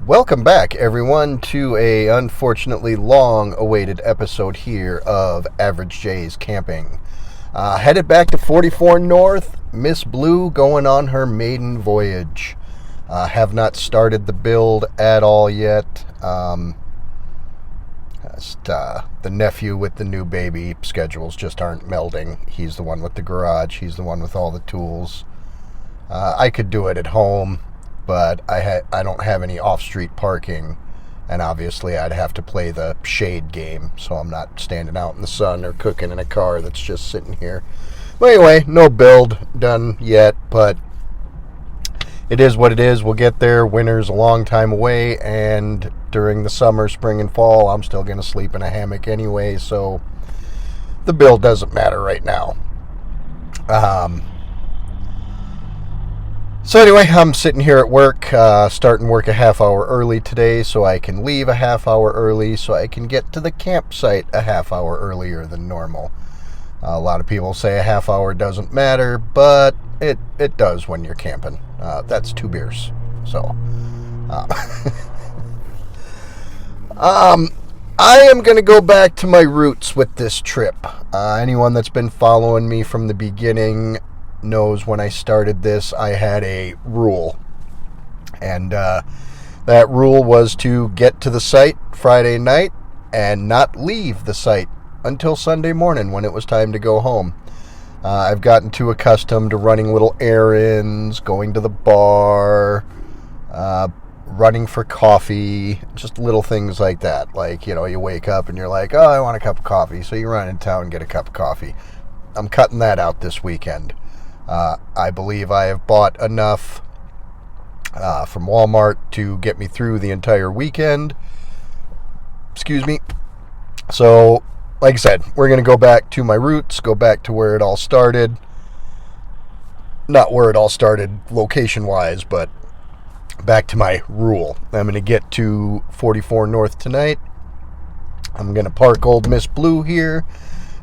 Welcome back, everyone, to a unfortunately long-awaited episode here of Average J's Camping. Headed back to 44 North, Miss Blue going on her maiden voyage. Have not started the build at all yet. The nephew with the new baby schedules just aren't melding. He's the one with the garage. He's the one with all the tools. I could do it at home, but I don't have any off-street parking, and obviously I'd have to play the shade game, so I'm not standing out in the sun or cooking in a car that's just sitting here. But anyway, no build done yet, but it is what it is. We'll get there. Winter's a long time away, and during the summer, spring, and fall, I'm still going to sleep in a hammock anyway, so the build doesn't matter right now. So anyway, I'm sitting here at work, starting work a half hour early today so I can leave a half hour early so I can get to the campsite a half hour earlier than normal. A lot of people say a half hour doesn't matter, but it does when you're camping. That's 2 beers. So, I am going to go back to my roots with this trip. Anyone that's been following me from the beginning knows when I started this, I had a rule. And that rule was to get to the site Friday night and not leave the site until Sunday morning when it was time to go home. I've gotten too accustomed to running little errands, going to the bar, running for coffee, just little things like that. Like, you wake up and you're like, oh, I want a cup of coffee. So you run in town and get a cup of coffee. I'm cutting that out this weekend. I believe I have bought enough from Walmart to get me through the entire weekend. Excuse me. So, like I said, we're going to go back to my roots, go back to where it all started. Not where it all started location-wise, but back to my rule. I'm going to get to 44 North tonight. I'm going to park old Miss Blue here,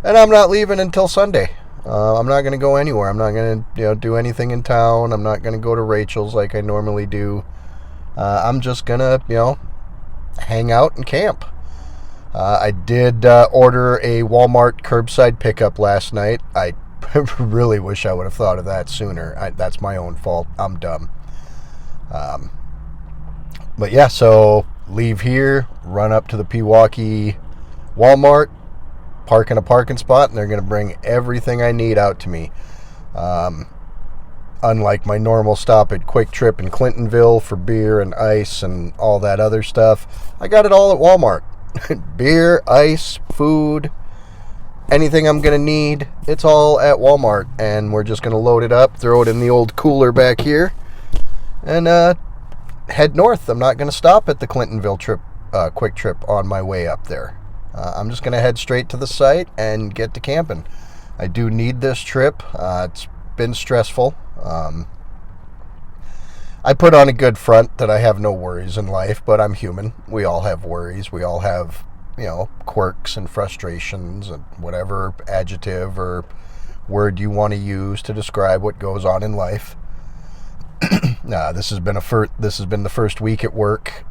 and I'm not leaving until Sunday. I'm not going to go anywhere. I'm not going to do anything in town. I'm not going to go to Rachel's like I normally do. I'm just going to, hang out and camp. I did order a Walmart curbside pickup last night. I really wish I would have thought of that sooner. That's my own fault. I'm dumb. But yeah, so leave here, run up to the Pewaukee Walmart, park in a parking spot, and they're going to bring everything I need out to me. Unlike my normal stop at Quick Trip in Clintonville for beer and ice and all that other stuff, I got it all at Walmart. Beer, ice, food, anything I'm going to need, it's all at Walmart. And we're just going to load it up, throw it in the old cooler back here, and head north. I'm not going to stop at the Clintonville Quick Trip on my way up there. I'm just going to head straight to the site and get to camping. I do need this trip. It's been stressful. I put on a good front that I have no worries in life, but I'm human. We all have worries. We all have, quirks and frustrations and whatever adjective or word you want to use to describe what goes on in life. This has been the first week at work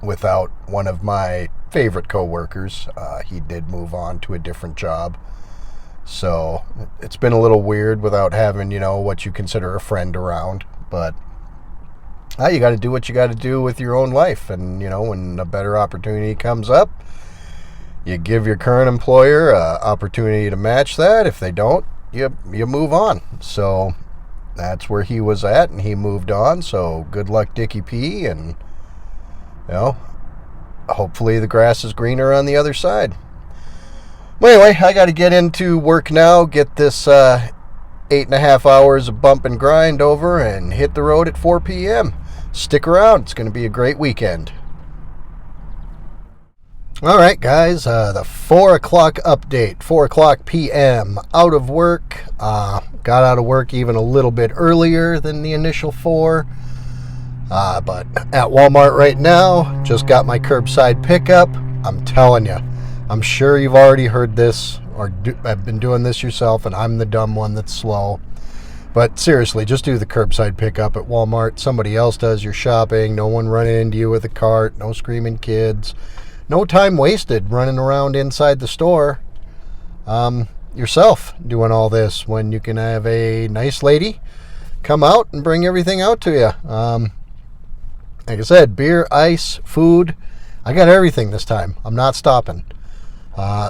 without one of my favorite coworkers. He did move on to a different job, so it's been a little weird without having what you consider a friend around. But you got to do what you got to do with your own life, and when a better opportunity comes up, you give your current employer an opportunity to match that. If they don't, you move on. So that's where he was at, and he moved on. So good luck, Dickie P, and hopefully the grass is greener on the other side. Well, anyway, I got to get into work now, get this 8.5 hours of bump and grind over, and hit the road at 4 p.m. Stick around. It's going to be a great weekend. All right, guys, the 4 o'clock update, 4 o'clock p.m. Out of work. Got out of work even a little bit earlier than the initial 4. But at Walmart right now, just got my curbside pickup. I'm telling you, I'm sure you've already heard this or have been doing this yourself, and I'm the dumb one that's slow. But seriously, just do the curbside pickup at Walmart. Somebody else does your shopping. No one running into you with a cart. No screaming kids. No time wasted running around inside the store yourself doing all this when you can have a nice lady come out and bring everything out to you. Like I said, beer, ice, food. I got everything this time. I'm not stopping.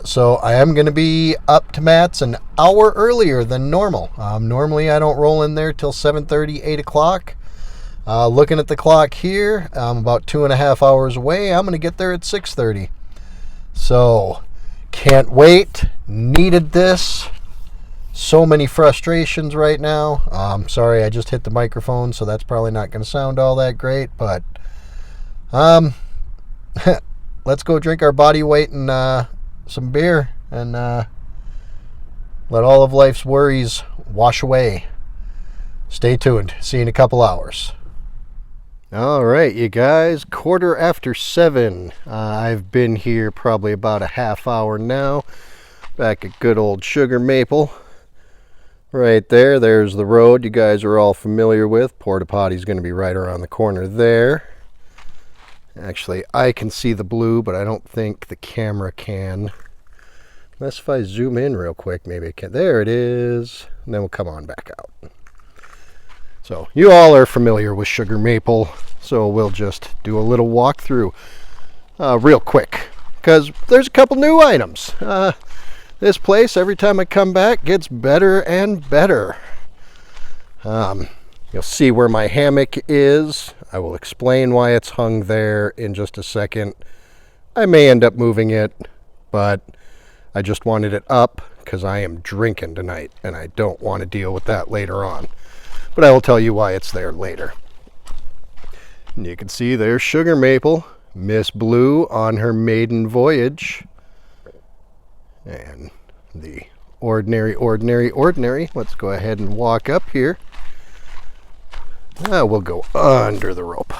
So I am going to be up to Matt's an hour earlier than normal. Normally I don't roll in there till 7:30, 8 o'clock. Looking at the clock here, I'm about 2.5 hours away. I'm going to get there at 6:30. So, can't wait. Needed this. So many frustrations right now. Sorry, I just hit the microphone, so that's probably not going to sound all that great. But, let's go drink our body weight in some beer and let all of life's worries wash away. Stay tuned. See you in a couple hours. All right, you guys, 7:15. I've been here probably about a half hour now. Back at good old Sugar Maple. Right there, there's the road you guys are all familiar with. Porta Potty's going to be right around the corner there. Actually, I can see the blue, but I don't think the camera can. Unless if I zoom in real quick, maybe it can. There it is. And then we'll come on back out. So, you all are familiar with Sugar Maple, so we'll just do a little walkthrough real quick, because there's a couple new items. This place, every time I come back, gets better and better. You'll see where my hammock is. I will explain why it's hung there in just a second. I may end up moving it, but I just wanted it up because I am drinking tonight, and I don't want to deal with that later on. But I will tell you why it's there later. And you can see there's Sugar Maple, Miss Blue on her maiden voyage. And the ordinary. Let's go ahead and walk up here. We'll go under the rope.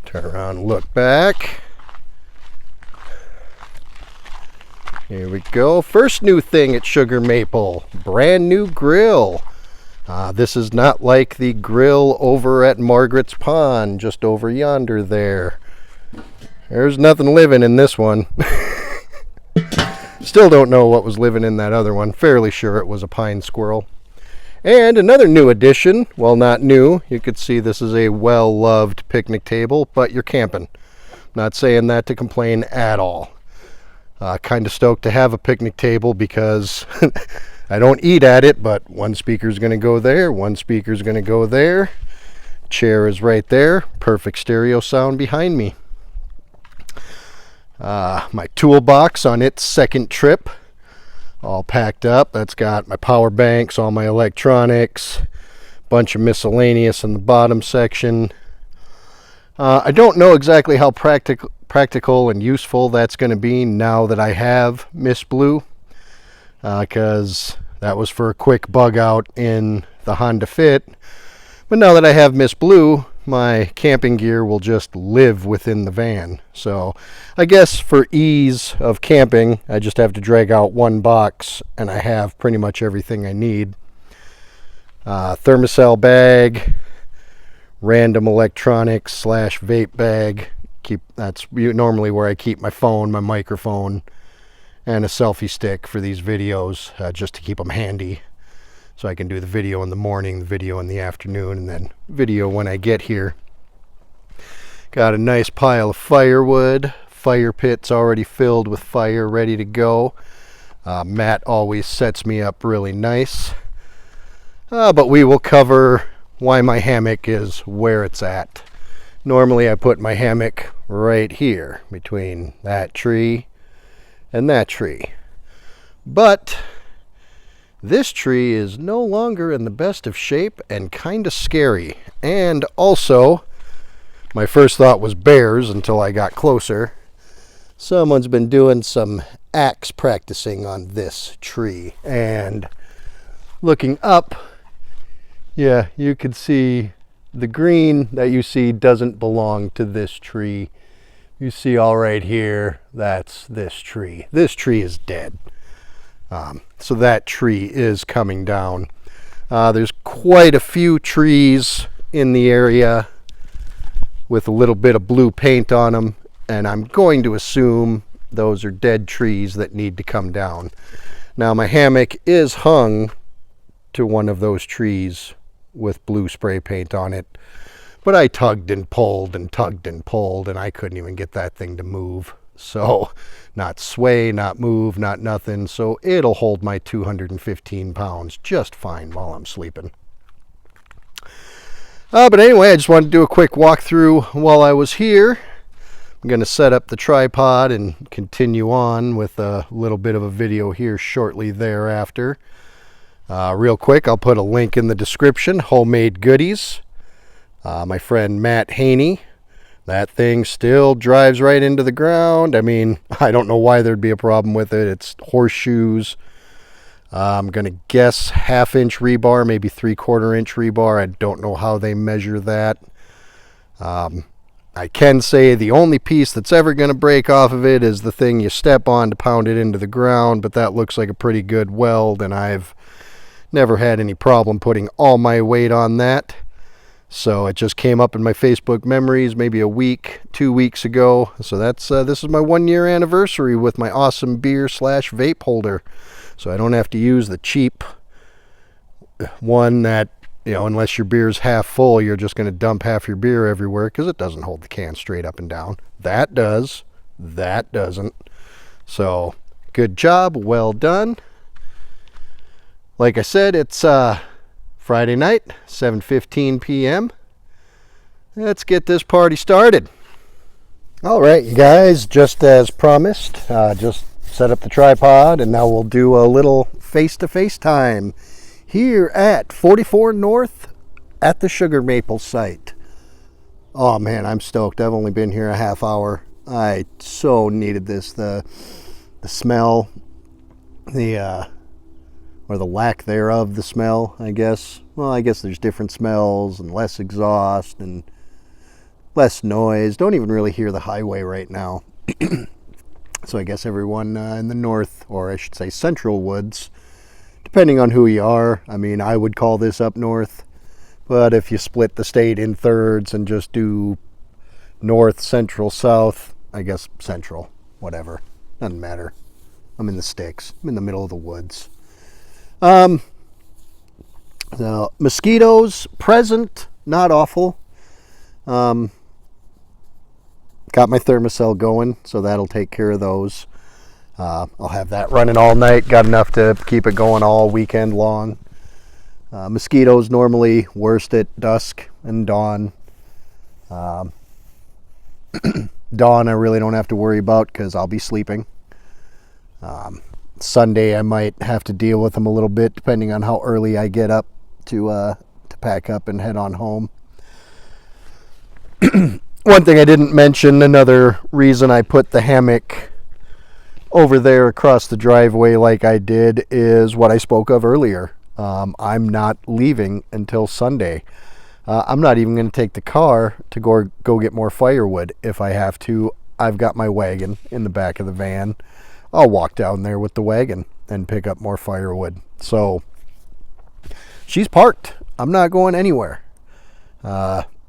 Turn around and look back. Here we go. First new thing at Sugar Maple. Brand new grill. This is not like the grill over at Margaret's Pond, just over yonder there. There's nothing living in this one. Still don't know what was living in that other one. Fairly sure it was a pine squirrel. And another new addition. Well, not new. You could see this is a well-loved picnic table, but you're camping. Not saying that to complain at all. Kind of stoked to have a picnic table because I don't eat at it, but one speaker's going to go there, one speaker's going to go there. Chair is right there. Perfect stereo sound behind me. My toolbox on its second trip, all packed up. That's got my power banks, all my electronics, bunch of miscellaneous in the bottom section. I don't know exactly how practical and useful that's going to be now that I have Miss Blue, because that was for a quick bug out in the Honda Fit. But now that I have Miss Blue, my camping gear will just live within the van. So I guess for ease of camping, I just have to drag out one box and I have pretty much everything I need. Thermocell bag, random electronics / vape bag. That's normally where I keep my phone, my microphone, and a selfie stick for these videos, just to keep them handy. So I can do the video in the morning, the video in the afternoon, and then video when I get here. Got a nice pile of firewood. Fire pit's already filled with fire, ready to go. Matt always sets me up really nice. But we will cover why my hammock is where it's at. Normally I put my hammock right here between that tree and that tree. But this tree is no longer in the best of shape and kind of scary. And also, my first thought was bears until I got closer. Someone's been doing some axe practicing on this tree. And looking up, yeah, you could see the green that you see doesn't belong to this tree. You see all right here, that's this tree. This tree is dead. So that tree is coming down. There's quite a few trees in the area with a little bit of blue paint on them, and I'm going to assume those are dead trees that need to come down. Now my hammock is hung to one of those trees with blue spray paint on it, but I tugged and pulled and tugged and pulled, and I couldn't even get that thing to move. So not sway, not move, not nothing. So it'll hold my 215 pounds just fine while I'm sleeping. But anyway, I just wanted to do a quick walkthrough while I was here. I'm going to set up the tripod and continue on with a little bit of a video here shortly thereafter. Real quick, I'll put a link in the description. Homemade goodies. My friend Matt Haney. That thing still drives right into the ground. I mean, I don't know why there'd be a problem with it. It's horseshoes. I'm going to guess 1/2 inch rebar, maybe 3/4 inch rebar. I don't know how they measure that. I can say the only piece that's ever going to break off of it is the thing you step on to pound it into the ground, but that looks like a pretty good weld, and I've never had any problem putting all my weight on that. So it just came up in my Facebook memories maybe a week, 2 weeks ago. So that's this is my 1 year anniversary with my awesome beer / vape holder. So I don't have to use the cheap one that, you know, unless your beer's half full, you're just going to dump half your beer everywhere because it doesn't hold the can straight up and down. That does. That doesn't. So good job. Well done. Like I said, it's Friday night, 7:15 p.m. Let's get this party started. All right, you guys, just as promised, just set up the tripod, and now we'll do a little face-to-face time here at 44 North at the Sugar Maple site. Oh man, I'm stoked. I've only been here a half hour. I so needed this. The smell, or the lack thereof the smell, I guess. Well, I guess there's different smells and less exhaust and less noise. Don't even really hear the highway right now. So I guess everyone in the north, or I should say central woods, depending on who you are. I mean, I would call this up north, but if you split the state in thirds and just do north, central, south, I guess central, whatever. Doesn't matter. I'm in the sticks. I'm in the middle of the woods. The mosquitoes present, not awful. Got my thermocell going, so that'll take care of those. I'll have that running all night. Got enough to keep it going all weekend long. Mosquitoes normally worst at dusk and dawn. Dawn I really don't have to worry about because I'll be sleeping. Sunday I might have to deal with them a little bit depending on how early I get up to pack up and head on home. One thing I didn't mention, another reason I put the hammock over there across the driveway like I did, is what I spoke of earlier. I'm not leaving until Sunday. I'm not even going to take the car to go get more firewood if I have to. I've got my wagon in the back of the van. I'll walk down there with the wagon and pick up more firewood. So she's parked. I'm not going anywhere.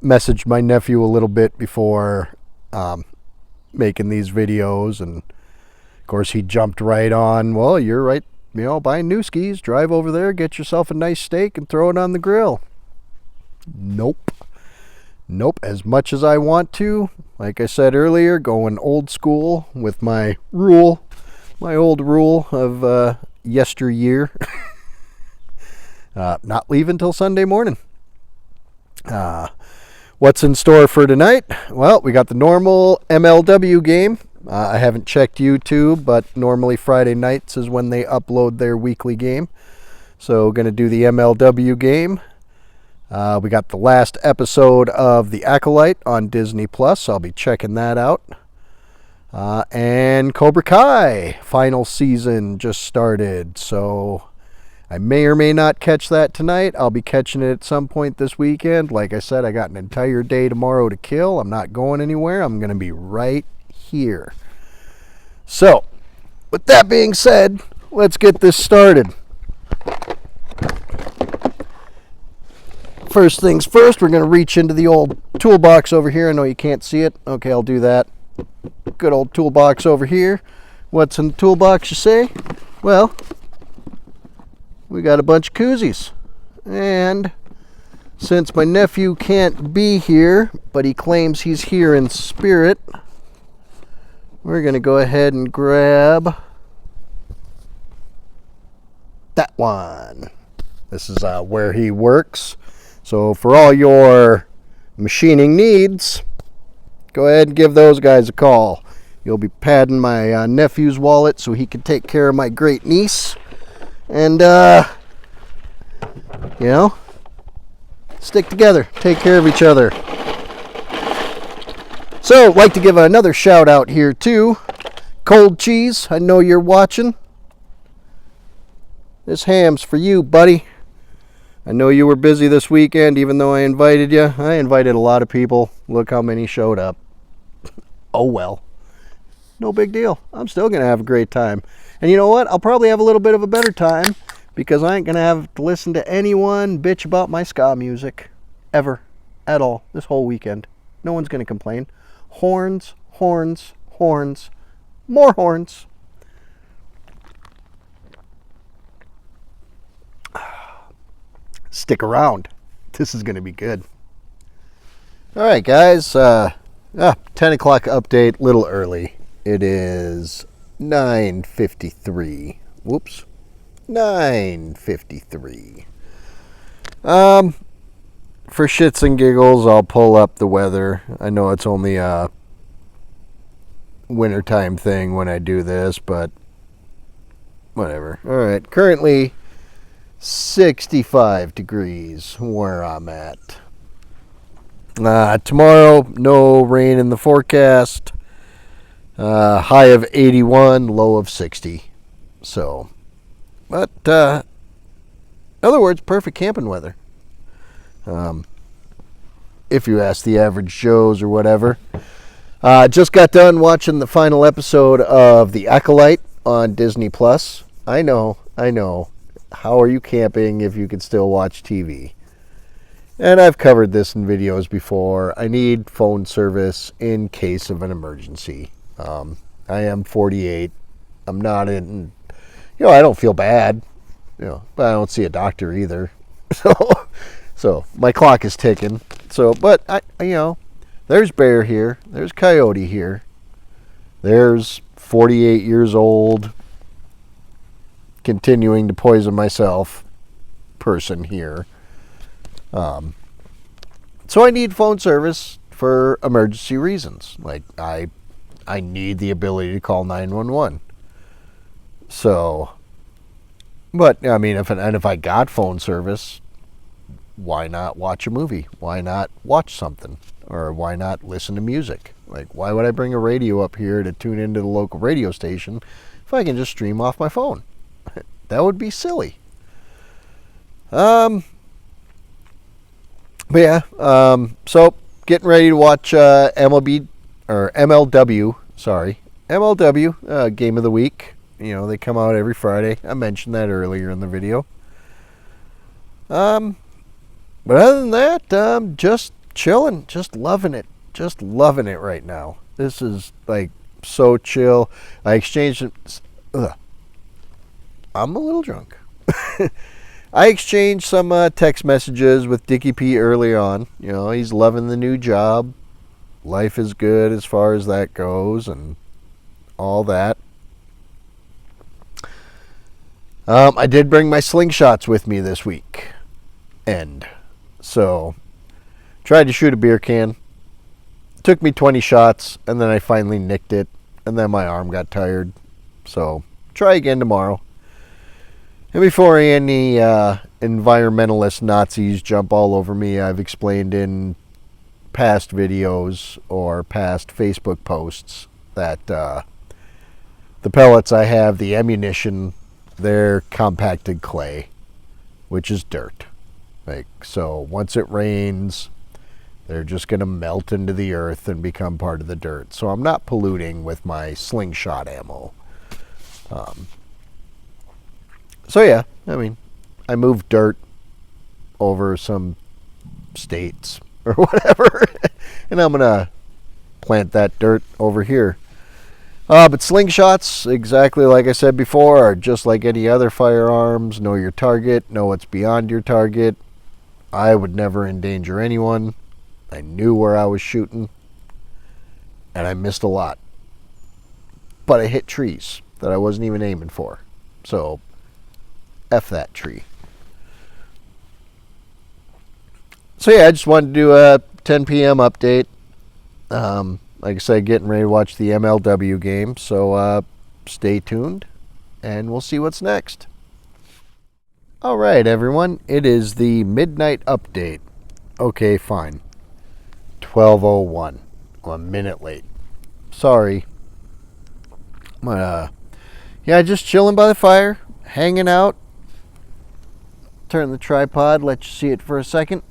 Messaged my nephew a little bit before making these videos, and of course he jumped right on, well, you're right, you know, buying new skis, drive over there, get yourself a nice steak and throw it on the grill. Nope, as much as I want to, like I said earlier, going old school with my old rule of yesteryear. Not leaving till Sunday morning. What's in store for tonight? Well, we got the normal MLW game. I haven't checked YouTube, but normally Friday nights is when they upload their weekly game. So going to do the MLW game. We got the last episode of The Acolyte on Disney Plus. I'll be checking that out. And Cobra Kai final season just started, so I may or may not catch that tonight. I'll be catching it at some point this weekend. Like I said, I got an entire day tomorrow to kill. I'm not going anywhere. I'm going to be right here. So, with that being said, let's get this started. First things first, we're going to reach into the old toolbox over here. I know you can't see it. Okay, I'll do that. Good old toolbox over here. What's in the toolbox, you say? Well, we got a bunch of koozies. And since my nephew can't be here, but he claims he's here in spirit, we're going to go ahead and grab that one. This is where he works. So for all your machining needs, go ahead and give those guys a call. You'll be padding my nephew's wallet so he can take care of my great niece. And, you know, stick together, take care of each other. So, I'd like to give another shout out here too. Cold Cheese, I know you're watching. This ham's for you, buddy. I know you were busy this weekend, even though I invited you. I invited a lot of people. Look how many showed up. Oh well. No big deal. I'm still going to have a great time. And you know what? I'll probably have a little bit of a better time because I ain't going to have to listen to anyone bitch about my ska music. Ever. At all. This whole weekend. No one's going to complain. Horns, horns, horns. More horns. Stick around. This is going to be good. All right, guys. 10 o'clock update. Little early. It is 9:53. Whoops. 9:53. For shits and giggles, I'll pull up the weather. I know it's only a wintertime thing when I do this, but whatever. All right. Currently 65 degrees where I'm at. Tomorrow, no rain in the forecast. High of 81, low of 60. So, but, in other words, perfect camping weather. If you ask the average Joes or whatever. Just got done watching the final episode of The Acolyte on Disney Plus. I know. How are you camping if you can still watch TV? And I've covered this in videos before. I need phone service in case of an emergency. I am 48. I'm not in, I don't feel bad, but I don't see a doctor either. So my clock is ticking. So, but there's bear here. There's coyote here. There's 48 years old, continuing to poison myself person here. So I need phone service for emergency reasons. Like I need the ability to call 911. So, but I mean, if I got phone service, why not watch a movie? Why not watch something? Or why not listen to music? Like, why would I bring a radio up here to tune into the local radio station if I can just stream off my phone? That would be silly. But yeah, so getting ready to watch MLW, Game of the Week. They come out every Friday. I mentioned that earlier in the video. But other than that, just chilling, just loving it right now. This is like so chill. I exchanged. I'm a little drunk. I exchanged some text messages with Dickie P early on. He's loving the new job. Life is good as far as that goes and all that. I did bring my slingshots with me this week. So, tried to shoot a beer can. Took me 20 shots, and then I finally nicked it, and then my arm got tired. So, try again tomorrow. And before any environmentalist Nazis jump all over me, I've explained in past videos or past Facebook posts that the pellets I have, the ammunition, they're compacted clay, which is dirt. So once it rains, they're just going to melt into the earth and become part of the dirt. So I'm not polluting with my slingshot ammo. So yeah, I mean, I moved dirt over some states or whatever, and I'm gonna plant that dirt over here. But slingshots, exactly like I said before, are just like any other firearms. Know your target, know what's beyond your target. I would never endanger anyone. I knew where I was shooting, and I missed a lot. But I hit trees that I wasn't even aiming for. So, F that tree. So yeah, I just wanted to do a 10 p.m. update. Like I said, getting ready to watch the MLW game, so stay tuned, and we'll see what's next. All right, everyone, it is the midnight update. Okay, fine. 12:01. I'm a minute late. Sorry. But, yeah, just chilling by the fire, hanging out. Turn the tripod, let you see it for a second.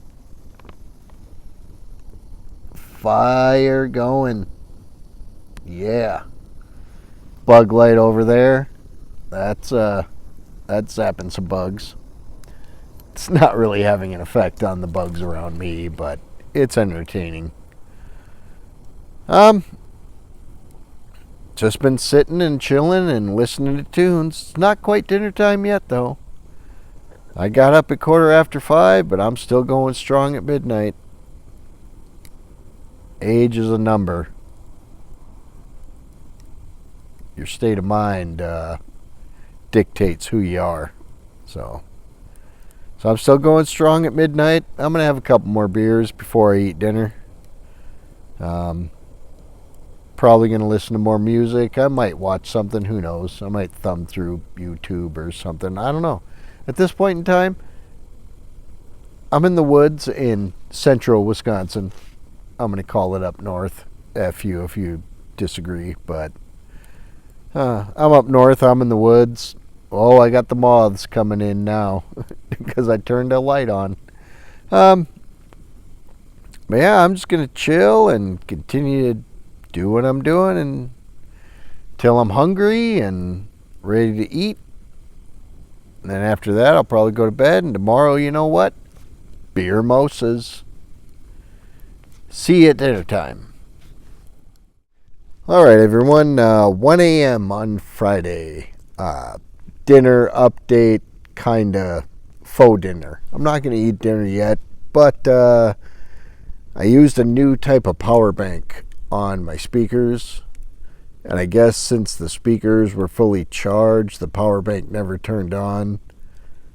Fire going. Yeah. Bug light over there. That's zapping some bugs. It's not really having an effect on the bugs around me, but it's entertaining. Just been sitting and chilling and listening to tunes. It's not quite dinner time yet, though. I got up at 5:15, but I'm still going strong at midnight. Age is a number. Your state of mind dictates who you are. So I'm still going strong at midnight. I'm going to have a couple more beers before I eat dinner. Probably going to listen to more music. I might watch something. Who knows? I might thumb through YouTube or something. I don't know. At this point in time, I'm in the woods in central Wisconsin. I'm going to call it up north. F you if you disagree, but I'm up north. I'm in the woods. Oh, I got the moths coming in now because I turned a light on. But yeah, I'm just going to chill and continue to do what I'm doing until I'm hungry and ready to eat. And then after that, I'll probably go to bed. And tomorrow, you know what? Beer mimosas. See you at dinner time. All right, everyone. 1 a.m. on Friday. Dinner update, kind of faux dinner. I'm not going to eat dinner yet, but I used a new type of power bank on my speakers. And I guess since the speakers were fully charged, the power bank never turned on.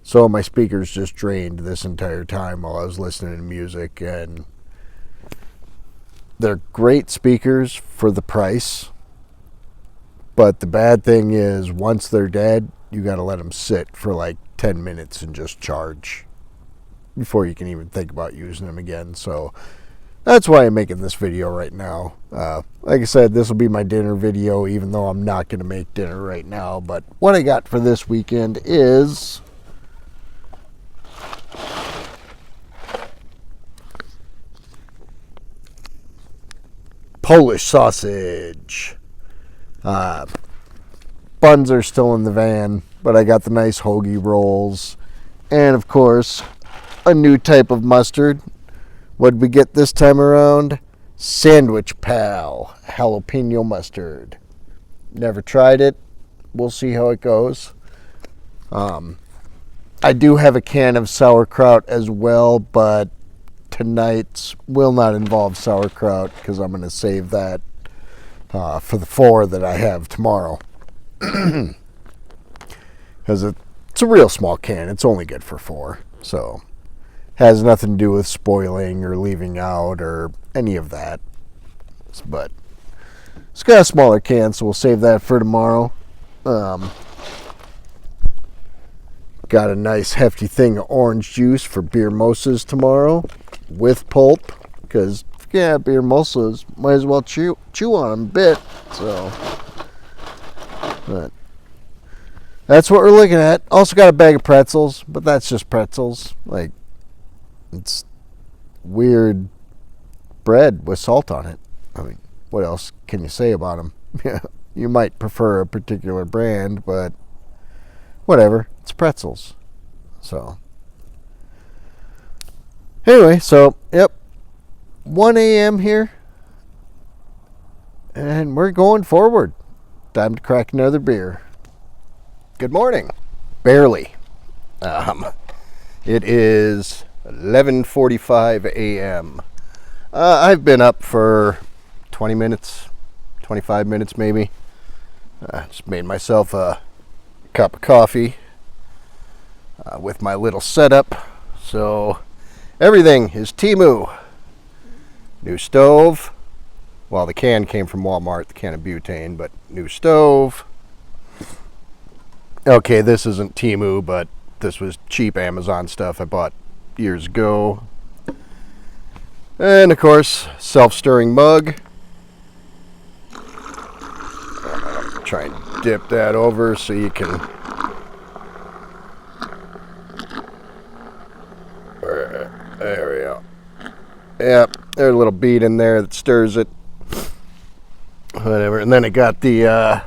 So my speakers just drained this entire time while I was listening to music, and they're great speakers for the price, but the bad thing is once they're dead, you got to let them sit for like 10 minutes and just charge before you can even think about using them again. So that's why I'm making this video right now. Like I said, this will be my dinner video, even though I'm not going to make dinner right now. But what I got for this weekend is Polish sausage. Buns are still in the van, but I got the nice hoagie rolls. And of course, a new type of mustard. What did we get this time around? Sandwich Pal jalapeno mustard. Never tried it. We'll see how it goes. I do have a can of sauerkraut as well, but tonight's will not involve sauerkraut because I'm going to save that for the 4 that I have tomorrow. Because it's a real small can. It's only good for 4. So has nothing to do with spoiling or leaving out or any of that. But it's got a smaller can, so we'll save that for tomorrow. Got a nice hefty thing of orange juice for beer mimosas tomorrow with pulp, because yeah, beer mimosas might as well chew on them a bit. So, but that's what we're looking at. Also got a bag of pretzels, but that's just pretzels. Like, it's weird bread with salt on it. I mean, what else can you say about them? Yeah, you might prefer a particular brand, but whatever. It's pretzels. So, anyway, so, yep. 1 a.m. here. And we're going forward. Time to crack another beer. Good morning. Barely. It is 11:45 a.m. I've been up for 20 minutes, 25 minutes maybe. Just made myself a cup of coffee with my little setup. So everything is Temu. New stove. Well, the can came from Walmart, the can of butane, but new stove. Okay, this isn't Temu, but this was cheap Amazon stuff I bought years ago. And of course, self-stirring mug. Try and dip that over so you can... There we go. Yep, there's a little bead in there that stirs it. Whatever. And then it got the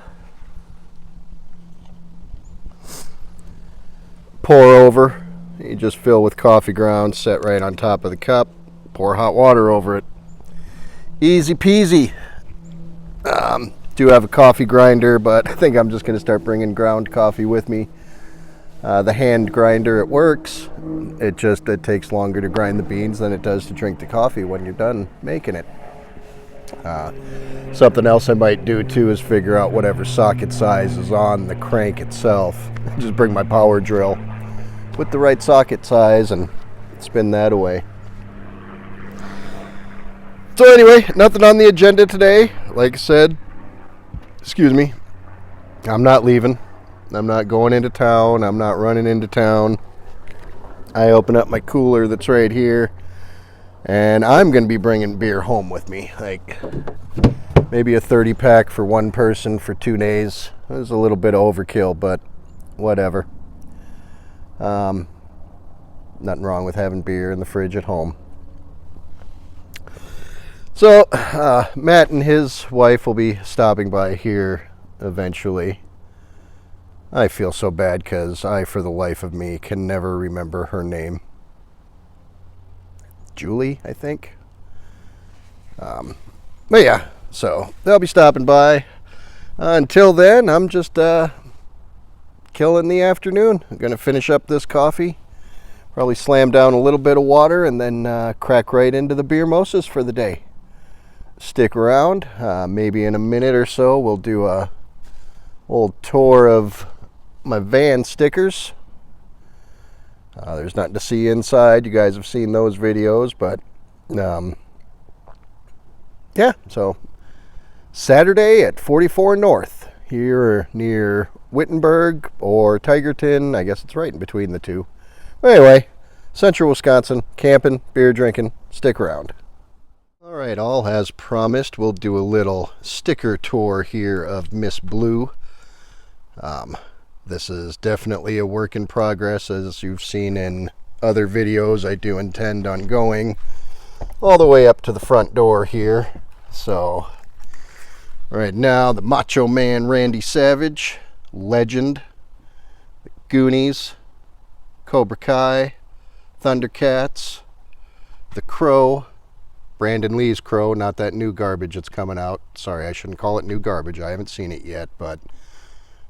pour over. You just fill with coffee grounds, set right on top of the cup, pour hot water over it. Easy peasy. Do have a coffee grinder, but I think I'm just going to start bringing ground coffee with me. The hand grinder, it works. It takes longer to grind the beans than it does to drink the coffee when you're done making it. Something else I might do too is figure out whatever socket size is on the crank itself. Just bring my power drill with the right socket size and spin that away. So anyway, nothing on the agenda today. Like I said, excuse me, I'm not leaving. I'm not going into town. I'm not running into town. I open up my cooler that's right here, and I'm going to be bringing beer home with me. Like maybe a 30 pack for one person for 2 days. It was a little bit of overkill, but whatever. Nothing wrong with having beer in the fridge at home. So, Matt and his wife will be stopping by here eventually. I feel so bad because I, for the life of me, can never remember her name. Julie, I think. But yeah, so they'll be stopping by. Until then, I'm just killing the afternoon. I'm going to finish up this coffee. Probably slam down a little bit of water and then crack right into the beer mimosas for the day. Stick around. Maybe in a minute or so we'll do a old tour of my van stickers. There's nothing to see inside. You guys have seen those videos, but yeah, so Saturday at 44 North here near Wittenberg or Tigerton. I guess it's right in between the two. Anyway, Central Wisconsin, camping, beer drinking. Stick around. All right, all as promised, we'll do a little sticker tour here of Miss Blue. This is definitely a work in progress, as you've seen in other videos. I do intend on going all the way up to the front door here. So, right now, the Macho Man Randy Savage, Legend, the Goonies, Cobra Kai, Thundercats, The Crow, Brandon Lee's Crow, not that new garbage that's coming out. Sorry, I shouldn't call it new garbage. I haven't seen it yet, but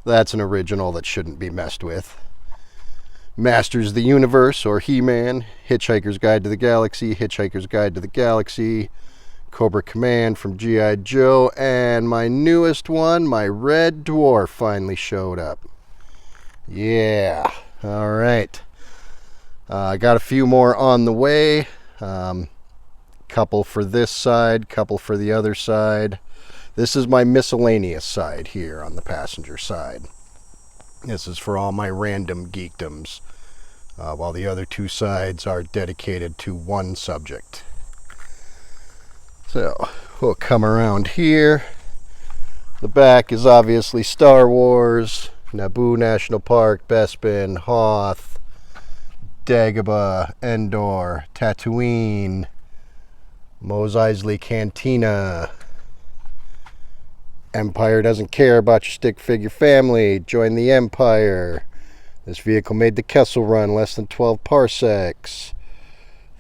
that's an original that shouldn't be messed with. Masters of the Universe, or He-Man, Hitchhiker's Guide to the Galaxy, Hitchhiker's Guide to the Galaxy, Cobra Command from G.I. Joe, and my newest one, my Red Dwarf, finally showed up. Yeah, all right. I got a few more on the way. Couple for this side, couple for the other side. This is my miscellaneous side here on the passenger side. This is for all my random geekdoms, while the other two sides are dedicated to one subject. So we'll come around here. The back is obviously Star Wars, Naboo National Park, Bespin, Hoth, Dagobah, Endor, Tatooine, Mos Eisley Cantina, Empire Doesn't Care About Your Stick Figure Family, Join the Empire, This vehicle made the Kessel Run, less than 12 parsecs.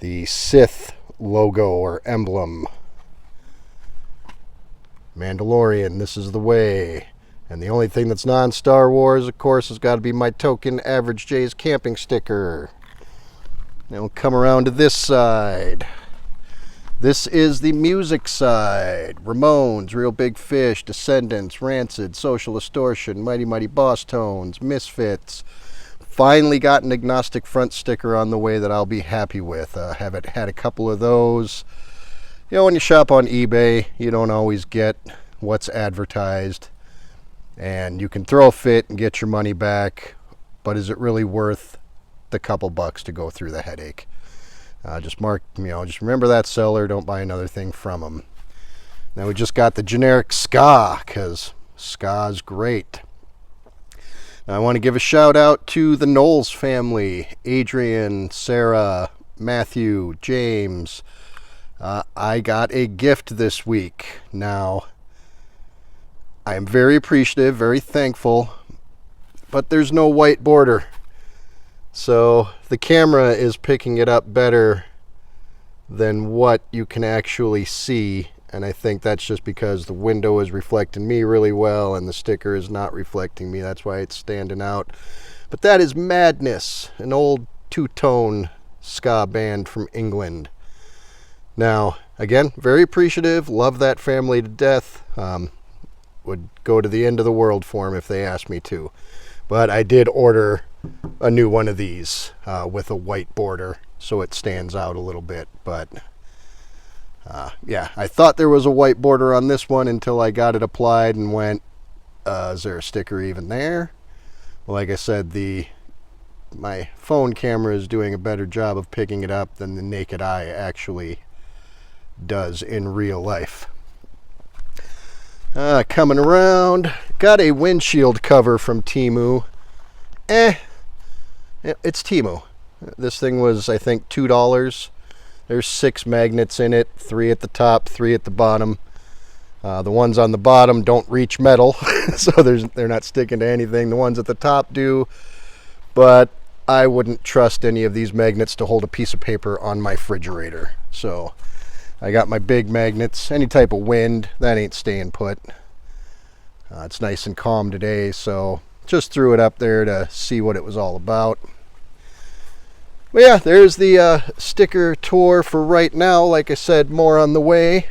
The Sith logo or emblem. Mandalorian, this is the way. And the only thing that's non-Star Wars, of course, has got to be my token Average J's camping sticker. Now we'll come around to this side. This is the music side. Ramones, Real Big Fish, Descendants, Rancid, Social Distortion, Mighty Mighty Boss Tones, Misfits. Finally got an agnostic front sticker on the way that I'll be happy with. Haven't had a couple of those. You know, when you shop on eBay, you don't always get what's advertised. And you can throw a fit and get your money back. But is it really worth the couple bucks to go through the headache? Just remember that seller. Don't buy another thing from them. Now we just got the generic ska, because ska's great. Now I want to give a shout out to the Knowles family. Adrian, Sarah, Matthew, James. I got a gift this week. Now, I am very appreciative, very thankful, but there's no white border. So the camera is picking it up better than what you can actually see. And I think that's just because the window is reflecting me really well and the sticker is not reflecting me. That's why it's standing out. But that is Madness, an old two-tone ska band from England. Now, again, very appreciative. Love that family to death. Would go to the end of the world for them if they asked me to. But I did order a new one of these with a white border, so it stands out a little bit. But yeah, I thought there was a white border on this one until I got it applied and went, is there a sticker even there? Well, like I said, my phone camera is doing a better job of picking it up than the naked eye actually does in real life. Coming around, got a windshield cover from Temu. It's Temu. This thing was, I think, $2. There's 6 magnets in it, 3 at the top, 3 at the bottom. The ones on the bottom don't reach metal, so they're not sticking to anything. The ones at the top do, but I wouldn't trust any of these magnets to hold a piece of paper on my refrigerator. So I got my big magnets. Any type of wind, that ain't staying put. It's nice and calm today, so just threw it up there to see what it was all about. But yeah, there's the sticker tour for right now. Like I said, more on the way.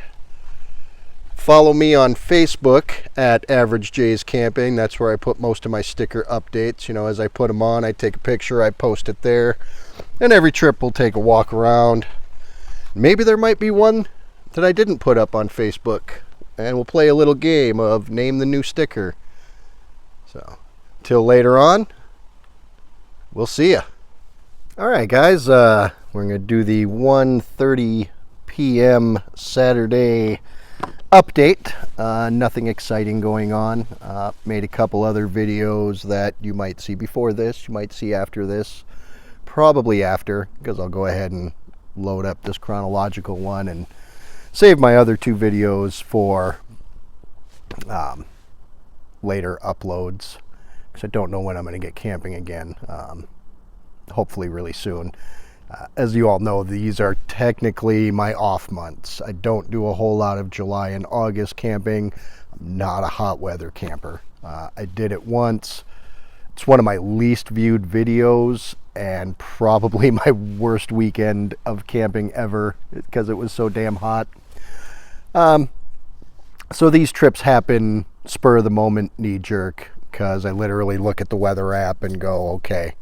Follow me on Facebook at Average J's Camping. That's where I put most of my sticker updates. You know, as I put them on, I take a picture, I post it there. And every trip we'll take a walk around. Maybe there might be one that I didn't put up on Facebook. And we'll play a little game of name the new sticker. So, till later on, we'll see ya. Alright guys, we're going to do the 1:30 p.m. Saturday update. Nothing exciting going on. Made a couple other videos that you might see before this, you might see after this. Probably after, because I'll go ahead and load up this chronological one and save my other 2 videos for later uploads, because I don't know when I'm going to get camping again. Hopefully really soon. As you all know, these are technically my off months. I don't do a whole lot of July and August camping. I'm not a hot weather camper. I did it once. It's one of my least viewed videos and probably my worst weekend of camping ever because it was so damn hot. So these trips happen spur of the moment, knee jerk, because I literally look at the weather app and go, okay,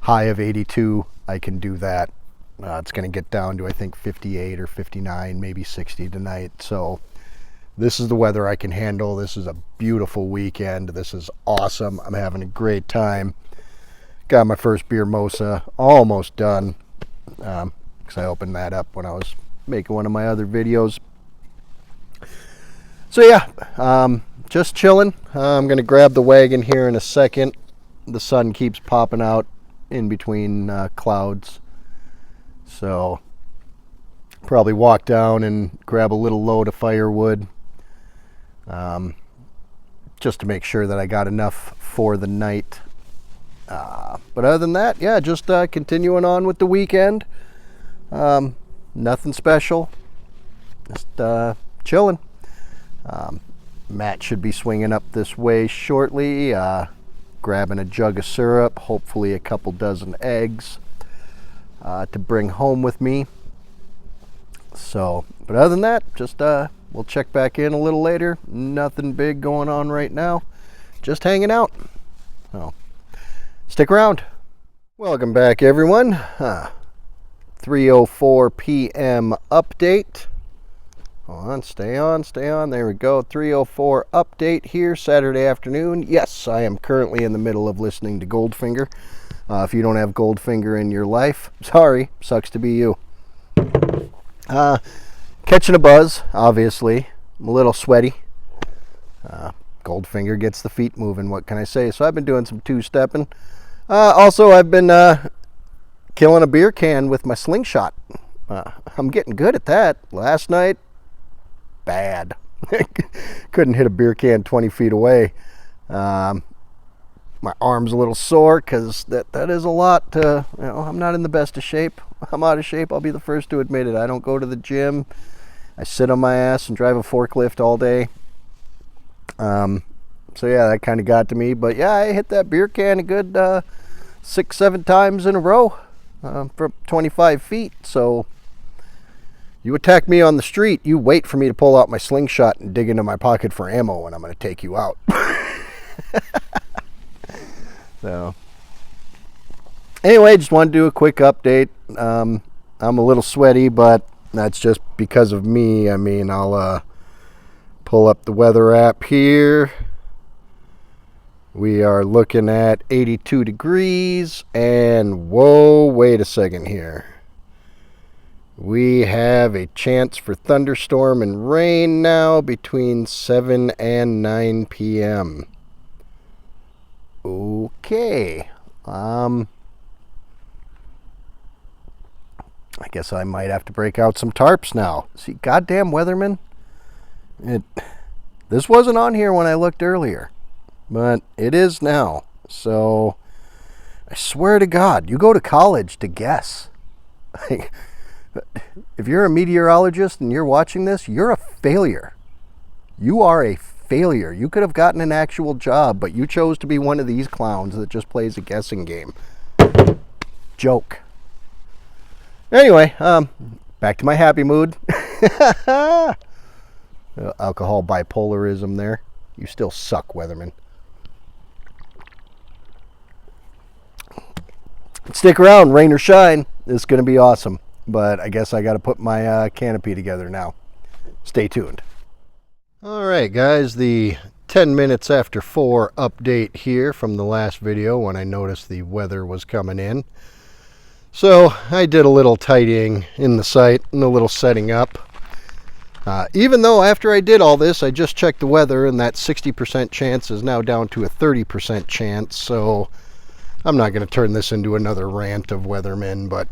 high of 82, I can do that. It's going to get down to, I think, 58 or 59, maybe 60 tonight. So this is the weather I can handle. This is a beautiful weekend. This is awesome. I'm having a great time. Got my first beer mosa, almost done, because I opened that up when I was making one of my other videos. So yeah, just chilling. I'm going to grab the wagon here in a second. The sun keeps popping out in between clouds. So probably walk down and grab a little load of firewood. Just to make sure that I got enough for the night. But other than that, yeah, just continuing on with the weekend. Nothing special. Just chilling. Matt should be swinging up this way shortly, grabbing a jug of syrup, hopefully a couple dozen eggs to bring home with me. So, but other than that, just we'll check back in a little later. Nothing big going on right now. Just hanging out. So, stick around. Welcome back, everyone. 3:04 p.m. update. Hold on, stay on. There we go. 3:04 update here, Saturday afternoon. Yes, I am currently in the middle of listening to Goldfinger. If you don't have Goldfinger in your life, sorry, sucks to be you. Catching a buzz, obviously. I'm a little sweaty. Goldfinger gets the feet moving, what can I say? So I've been doing some two-stepping. Also, I've been killing a beer can with my slingshot. I'm getting good at that. Last night, bad. Couldn't hit a beer can 20 feet away. My arm's a little sore because that is a lot. I'm not in the best of shape. I'm out of shape. I'll be the first to admit it. I don't go to the gym. I sit on my ass and drive a forklift all day. So yeah, that kind of got to me. But yeah, I hit that beer can a good 6-7 times in a row from 25 feet. So you attack me on the street, you wait for me to pull out my slingshot and dig into my pocket for ammo, and I'm going to take you out. So anyway, just want to do a quick update. I'm a little sweaty, but that's just because of me. I mean, I'll pull up the weather app here. We are looking at 82 degrees, and whoa, wait a second here. We have a chance for thunderstorm and rain now between 7 and 9 p.m. Okay. I guess I might have to break out some tarps now. See, goddamn weatherman. This wasn't on here when I looked earlier, but it is now. So I swear to God, you go to college to guess. If you're a meteorologist and you're watching this, you're a failure. You are a failure. You could have gotten an actual job, but you chose to be one of these clowns that just plays a guessing game. Joke. Anyway, back to my happy mood. Alcohol bipolarism there. You still suck, weatherman. Stick around, rain or shine. It's going to be awesome. But I guess I got to put my canopy together now. Stay tuned. All right, guys, the 10 minutes after 4 update here from the last video when I noticed the weather was coming in. So I did a little tidying in the site and a little setting up. Even though after I did all this, I just checked the weather and that 60% chance is now down to a 30% chance. So I'm not going to turn this into another rant of weathermen, but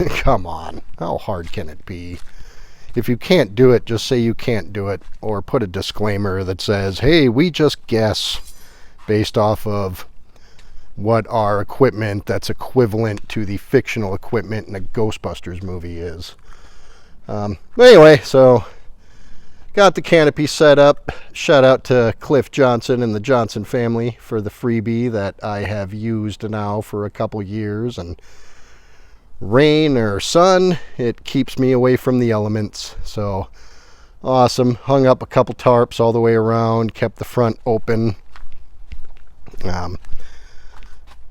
come on, how hard can it be? If you can't do it, just say you can't do it, or put a disclaimer that says, hey, we just guess based off of what our equipment that's equivalent to the fictional equipment in a Ghostbusters movie is. But anyway, so got the canopy set up. Shout out to Cliff Johnson and the Johnson family for the freebie that I have used now for a couple years. And rain or sun, it keeps me away from the elements. So awesome. Hung up a couple tarps all the way around, kept the front open.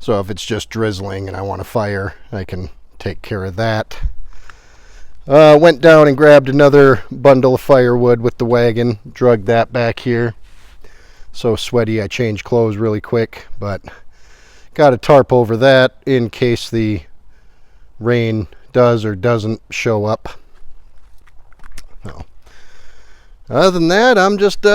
So if it's just drizzling and I want to fire, I can take care of that. Went down and grabbed another bundle of firewood with the wagon, drug that back here. So sweaty I changed clothes really quick, but got a tarp over that in case the rain does or doesn't show up. So, other than that, I'm just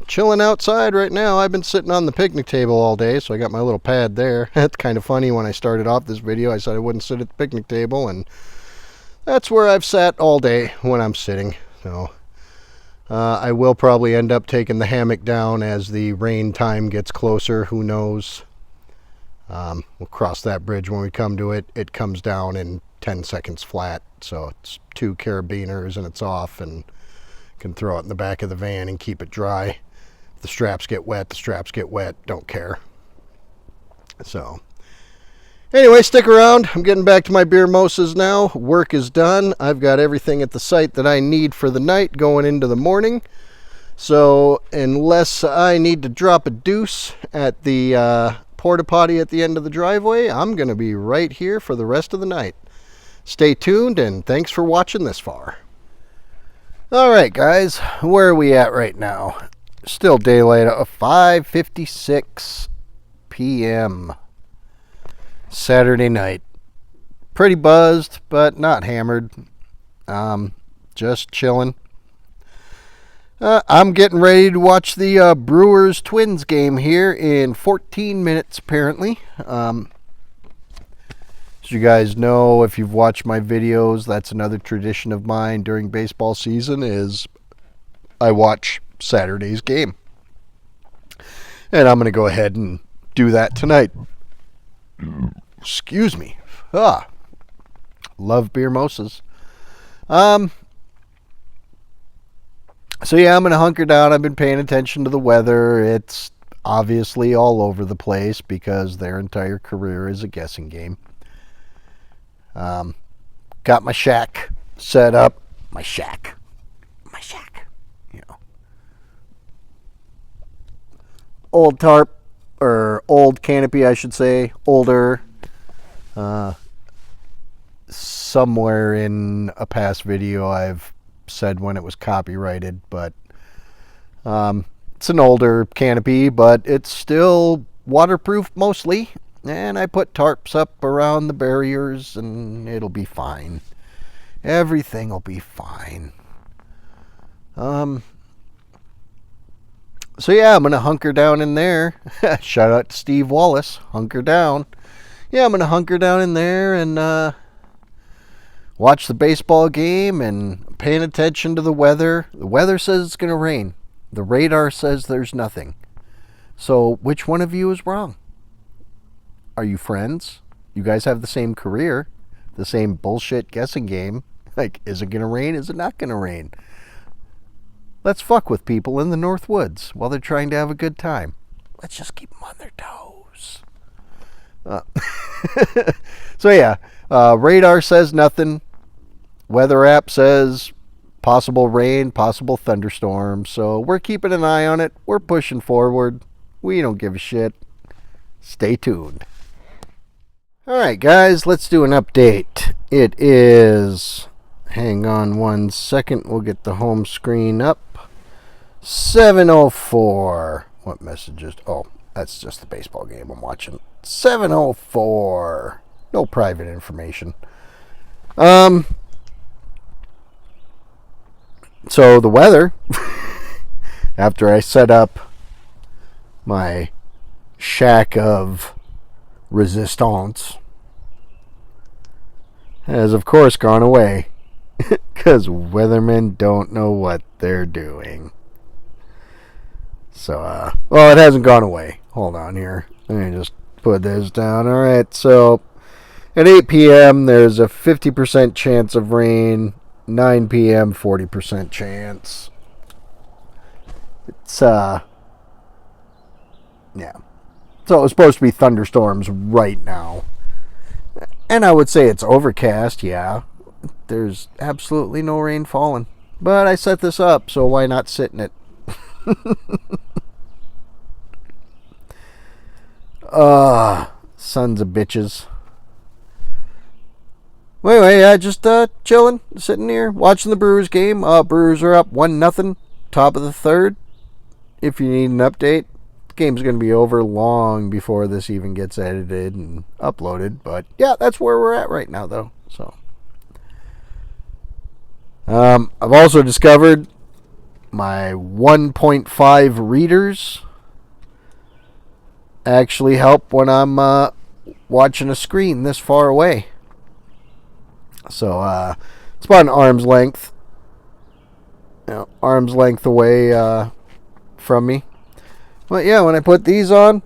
chilling outside right now. I've been sitting on the picnic table all day, so I got my little pad there. It's kind of funny, when I started off this video, I said I wouldn't sit at the picnic table, and that's where I've sat all day when I'm sitting. So I will probably end up taking the hammock down as the rain time gets closer. Who knows? We'll cross that bridge when we come to it. It comes down in 10 seconds flat, so it's 2 carabiners and it's off, and can throw it in the back of the van and keep it dry. If the straps get wet, the straps get wet. Don't care. So anyway, stick around. I'm getting back to my beer mimosas now. Work is done. I've got everything at the site that I need for the night going into the morning. So unless I need to drop a deuce at the porta potty at the end of the driveway, I'm going to be right here for the rest of the night. Stay tuned, and thanks for watching this far. All right, guys, where are we at right now? Still daylight, 5:56 p.m. Saturday night. Pretty buzzed, but not hammered. Just chilling. I'm getting ready to watch the Brewers-Twins game here in 14 minutes, apparently. As you guys know, if you've watched my videos, that's another tradition of mine during baseball season is I watch Saturday's game. And I'm going to go ahead and do that tonight. Excuse me. Love beer mimosas. So yeah, I'm going to hunker down. I've been paying attention to the weather. It's obviously all over the place because their entire career is a guessing game. Got my shack set up. My shack. You know. Old tarp, or old canopy, I should say. Older. Somewhere in a past video I've said when it was copyrighted, but it's an older canopy, but it's still waterproof mostly, and I put tarps up around the barriers and it'll be fine. Everything will be fine. So yeah, I'm gonna hunker down in there. Shout out to Steve Wallace. Hunker down. Yeah, I'm gonna hunker down in there and watch the baseball game and paying attention to the weather. The weather says it's going to rain. The radar says there's nothing. So which one of you is wrong? Are you friends? You guys have the same career, the same bullshit guessing game. Like, is it going to rain? Is it not going to rain? Let's fuck with people in the North Woods while they're trying to have a good time. Let's just keep them on their toes. So yeah, radar says nothing. Weather app says possible rain, possible thunderstorm. So we're keeping an eye on it. We're pushing forward. We don't give a shit. Stay tuned. All right, guys, let's do an update. It is, hang on one second. We'll get the home screen up. 7:04. What messages? Oh, that's just the baseball game I'm watching. 7:04. No private information. So the weather, after I set up my shack of resistance, has of course gone away because weathermen don't know what they're doing. So, well, it hasn't gone away. Hold on here. Let me just put this down. All right, so at 8 p.m., there's a 50% chance of rain. 9 p.m., 40% chance. It's, yeah. So it's supposed to be thunderstorms right now. And I would say it's overcast, yeah. There's absolutely no rain falling. But I set this up, so why not sit in it? Sons of bitches. Anyway, yeah, just chilling, sitting here, watching the Brewers game. Brewers are up 1-0, top of the third. If you need an update, the game's going to be over long before this even gets edited and uploaded. But yeah, that's where we're at right now, though. So, I've also discovered my 1.5 readers actually help when I'm watching a screen this far away. So, it's about an arm's length. Arm's length away from me. But yeah, when I put these on,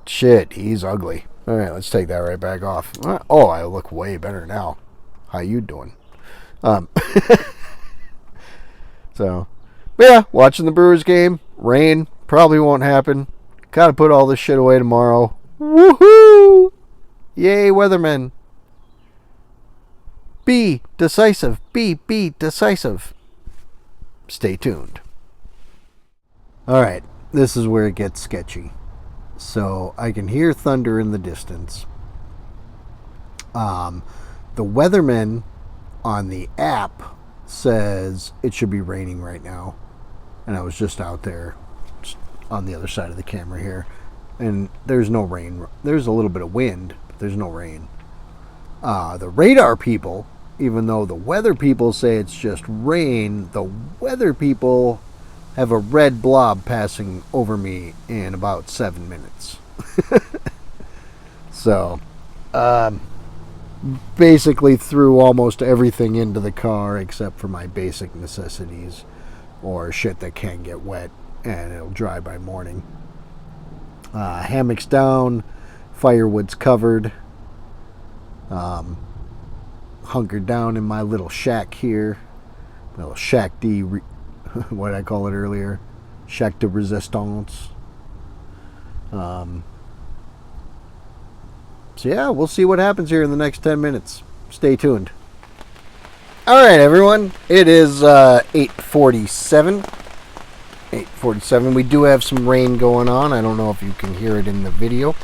Shit, he's ugly. All right, let's take that right back off. Oh, I look way better now. How you doing? Um, so, yeah, watching the Brewers game. Rain probably won't happen. Gotta put all this shit away tomorrow. Woohoo! Yay, weathermen. Be decisive. Be decisive. Stay tuned. All right, this is where it gets sketchy. So I can hear thunder in the distance. The weatherman on the app says it should be raining right now. And I was just out there on the other side of the camera here. And there's no rain. There's a little bit of wind, but there's no rain. The radar people, even though the weather people say it's just rain, the weather people have a red blob passing over me in about 7 minutes. So, basically threw almost everything into the car except for my basic necessities or shit that can't get wet, and it'll dry by morning. Hammocks down, firewood's covered. Hunkered down in my little shack here. My little shack de... what did I call it earlier? Shack de resistance. So yeah, we'll see what happens here in the next 10 minutes. Stay tuned. Alright, everyone. It is 8:47. 8:47. We do have some rain going on. I don't know if you can hear it in the video.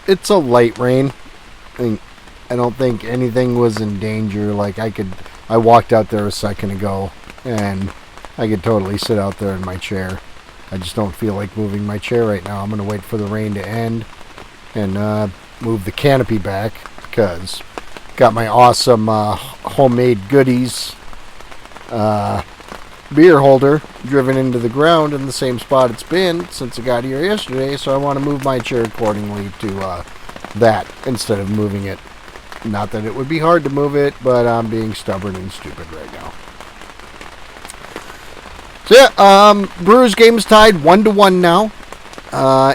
It's a light rain. I don't think anything was in danger. Like, I walked out there a second ago, and I could totally sit out there in my chair. I just don't feel like moving my chair right now. I'm going to wait for the rain to end and move the canopy back, because got my awesome homemade goodies beer holder driven into the ground in the same spot it's been since I got here yesterday, so I want to move my chair accordingly to that instead of moving it. Not that it would be hard to move it, but I'm being stubborn and stupid right now. So yeah, Brewers game is tied 1-1 now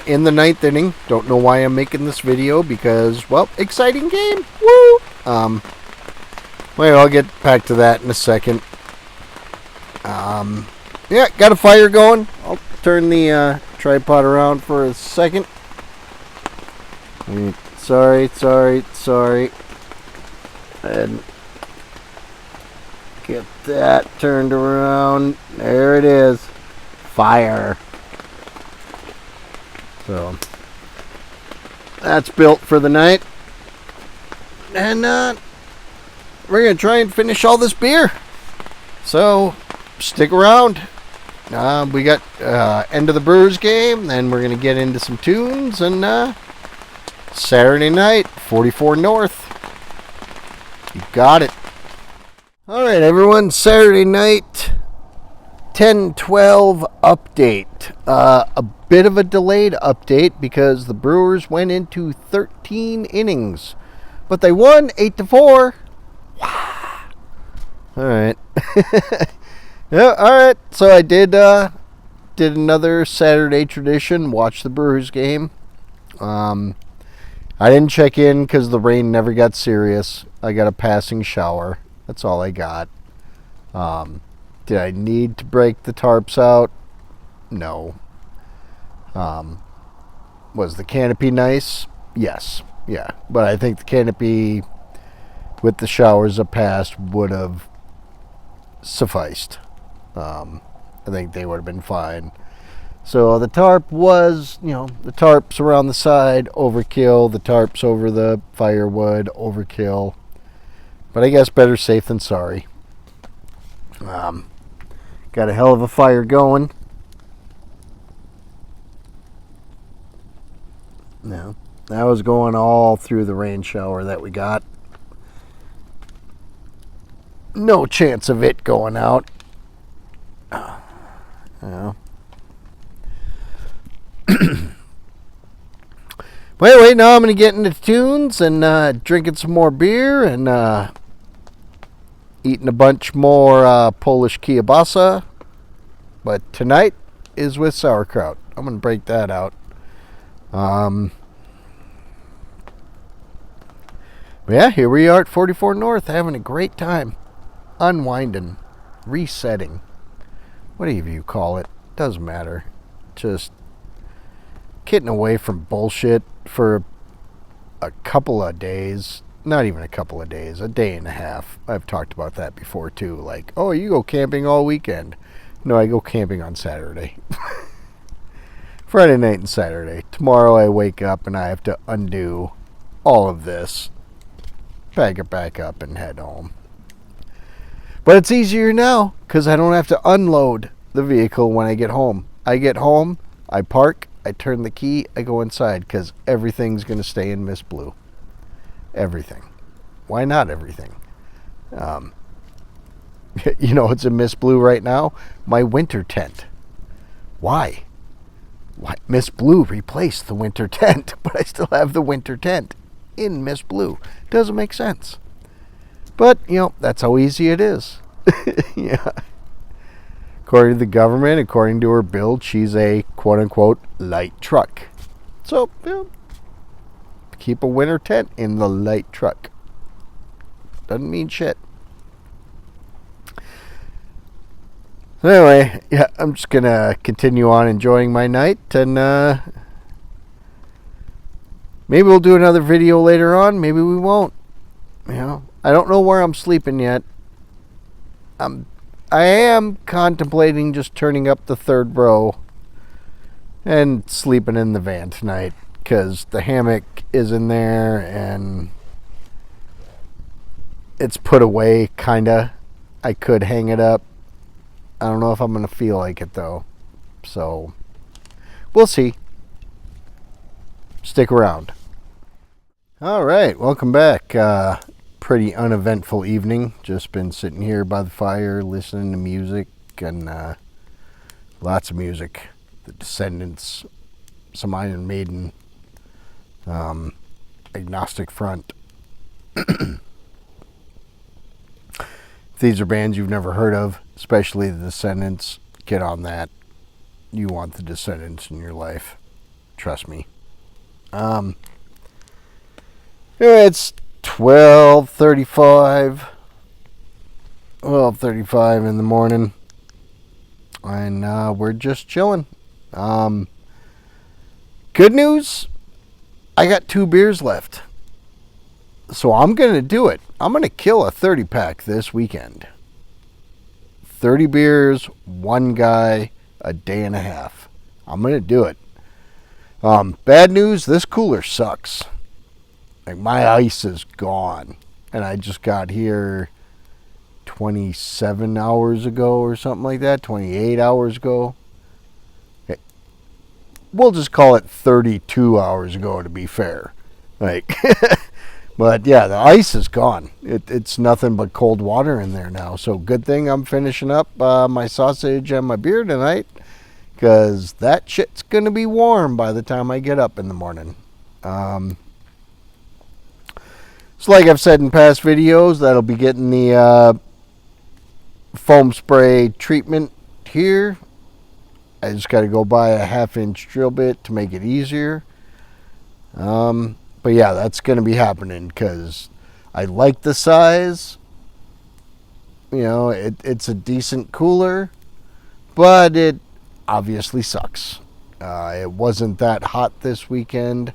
in the 9th inning. Don't know why I'm making this video because, well, exciting game. Woo! Well, I'll get back to that in a second. Yeah, got a fire going. I'll turn the tripod around for a second. Sorry. And get that turned around. There it is. Fire. So that's built for the night. And we're going to try and finish all this beer. So stick around. We got end of the Brewers game. Then we're going to get into some tunes. And Saturday night, 44 North. You got it. Alright, everyone. Saturday night, 10-12 update. A bit of a delayed update because the Brewers went into 13 innings. But they won 8-4. Wow. Alright. Yeah, alright. So I did another Saturday tradition. Watch the Brewers game. I didn't check in because the rain never got serious. I got a passing shower. That's all I got. Did I need to break the tarps out? No. Was the canopy nice? Yes. Yeah. But I think the canopy with the showers up past would have sufficed. I think they would have been fine. So the tarp was, the tarps around the side, overkill. The tarps over the firewood, overkill. But I guess better safe than sorry. Got a hell of a fire going. No, that was going all through the rain shower that we got. No chance of it going out. But anyway, now I'm going to get into tunes and drinking some more beer and eating a bunch more Polish kielbasa. But tonight is with sauerkraut. I'm going to break that out. But yeah, here we are at 44 North, having a great time. Unwinding, resetting, whatever you call it, doesn't matter. Just getting away from bullshit for a couple of days. Not even a couple of days, a day and a half. I've talked about that before too. Like, oh, you go camping all weekend. No, I go camping on Saturday. Friday night and Saturday. Tomorrow I wake up and I have to undo all of this, pack it back up and head home. But it's easier now because I don't have to unload the vehicle when I get home. I get home, I park, I turn the key, I go inside because everything's going to stay in Miss Blue. Everything. Why not everything? You know what's in Miss Blue right now? My winter tent. Why? Miss Blue replaced the winter tent, but I still have the winter tent in Miss Blue. Doesn't make sense. But, you know, that's how easy it is. Yeah. According to the government, according to her build, she's a quote-unquote light truck. So, you know, keep a winter tent in the light truck. Doesn't mean shit. So anyway, yeah, I'm just going to continue on enjoying my night, and maybe we'll do another video later on. Maybe we won't. You know, I don't know where I'm sleeping yet. I am contemplating just turning up the third row and sleeping in the van tonight because the hammock is in there and it's put away, kinda. I could hang it up. I don't know if I'm going to feel like it though. So, we'll see. Stick around. Alright, welcome back. Pretty uneventful evening. Just been sitting here by the fire listening to music and lots of music. The Descendants, some Iron Maiden, Agnostic Front. If these are bands you've never heard of, especially the Descendants, get on that. You want the Descendants in your life. Trust me. It's 12:35 in the morning, and we're just chilling. Good news, I got 2 beers left, so I'm gonna do it. I'm gonna kill a 30-pack this weekend. 30 beers, one guy, a day and a half. I'm gonna do it. Bad news, this cooler sucks. Like, my ice is gone. And I just got here 27 hours ago or something like that. 28 hours ago. We'll just call it 32 hours ago to be fair. Like, but yeah, the ice is gone. It's nothing but cold water in there now. So good thing I'm finishing up my sausage and my beer tonight. Because that shit's going to be warm by the time I get up in the morning. So like I've said in past videos, that'll be getting the foam spray treatment here. I just got to go buy a 1/2-inch drill bit to make it easier. But yeah, that's going to be happening because I like the size. You know, it's a decent cooler, but it obviously sucks. It wasn't that hot this weekend,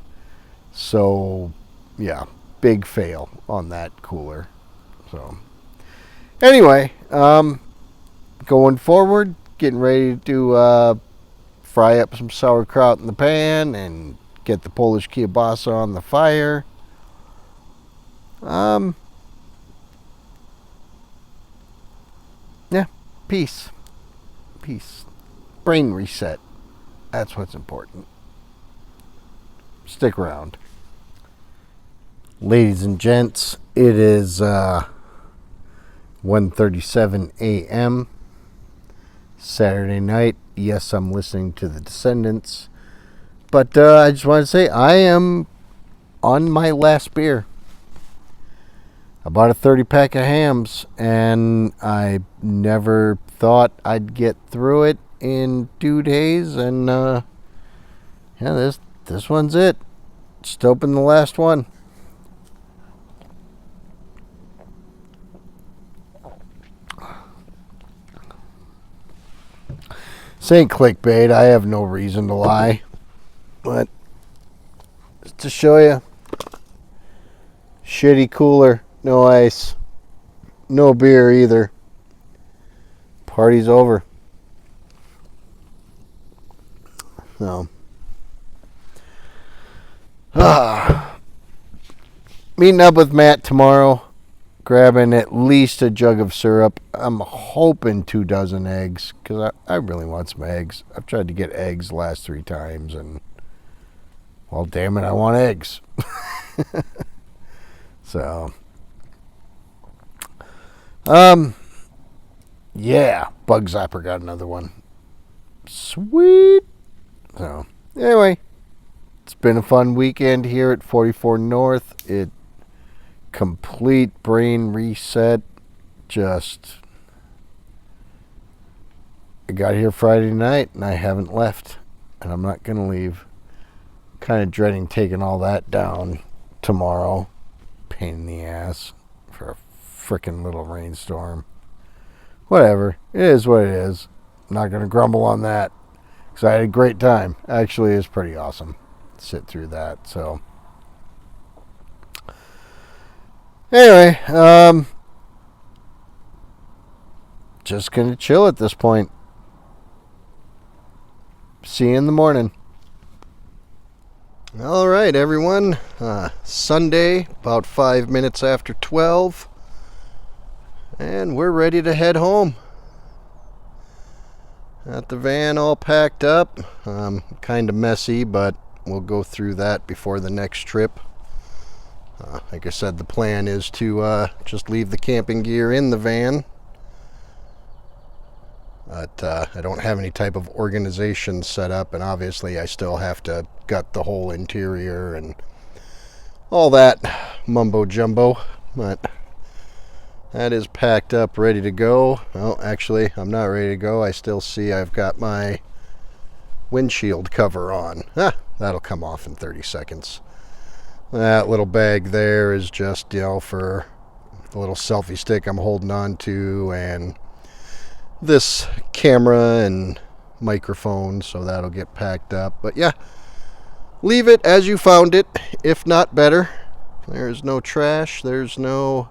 so yeah. Big fail on that cooler. So anyway, going forward, getting ready to fry up some sauerkraut in the pan and get the Polish kielbasa on the fire. Yeah, peace. Brain reset. That's what's important. Stick around. Ladies and gents, it is 1:37 a.m. Saturday night. Yes, I'm listening to the Descendants. But I just want to say I am on my last beer. I bought a 30-pack of hams, and I never thought I'd get through it in 2 days. And yeah, this this one's it. Just open the last one. This ain't clickbait. I have no reason to lie. But just to show you. Shitty cooler. No ice. No beer either. Party's over. So. Meeting up with Matt tomorrow. Grabbing at least a jug of syrup. I'm hoping 2 dozen eggs. Because I really want some eggs. I've tried to get eggs the last 3 times. And, well, damn it, I want eggs. So. Yeah. Bug Zapper got another one. Sweet. So, anyway. It's been a fun weekend here at 44 North. Complete brain reset. I got here Friday night and I haven't left. And I'm not going to leave. Kind of dreading taking all that down tomorrow. Pain in the ass for a frickin' little rainstorm. Whatever. It is what it is. I'm not going to grumble on that. Because I had a great time. Actually, it was pretty awesome. Sit through that. So. Anyway, just gonna chill at this point. See you in the morning. All right, everyone. Sunday, about 5 minutes after 12, and we're ready to head home. Got the van all packed up. Kind of messy, but we'll go through that before the next trip. Like I said, the plan is to just leave the camping gear in the van. But I don't have any type of organization set up, and obviously I still have to gut the whole interior and all that mumbo jumbo. But that is packed up, ready to go. Well, actually, I'm not ready to go. I still see I've got my windshield cover on. That'll come off in 30 seconds. That little bag there is just, for the little selfie stick I'm holding on to, and this camera and microphone, so that'll get packed up. But yeah, leave it as you found it, if not better. There's no trash. There's no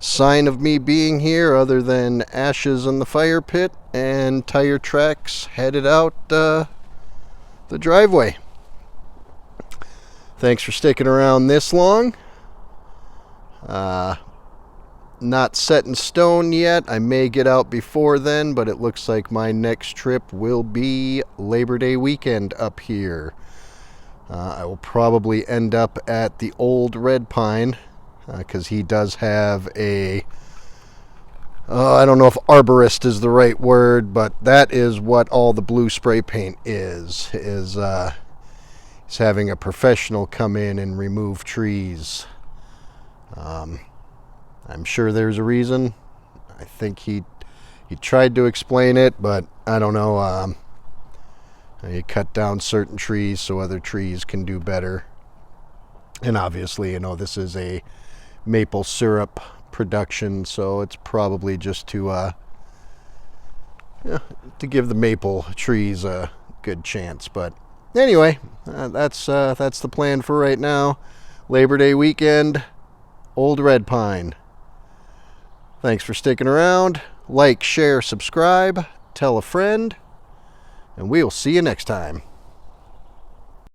sign of me being here other than ashes in the fire pit and tire tracks headed out the driveway. Thanks for sticking around this long. Not set in stone yet. I may get out before then, but it looks like my next trip will be Labor Day weekend up here. I will probably end up at the old Red Pine, because he does have a... I don't know if arborist is the right word, but that is what all the blue spray paint is having a professional come in and remove trees. I'm sure there's a reason. I think he tried to explain it, but I don't know. You cut down certain trees so other trees can do better. And obviously, this is a maple syrup production, so it's probably just to give the maple trees a good chance. But anyway, that's the plan for right now. Labor Day weekend, Old Red Pine. Thanks for sticking around. Like, share, subscribe, tell a friend, and we'll see you next time.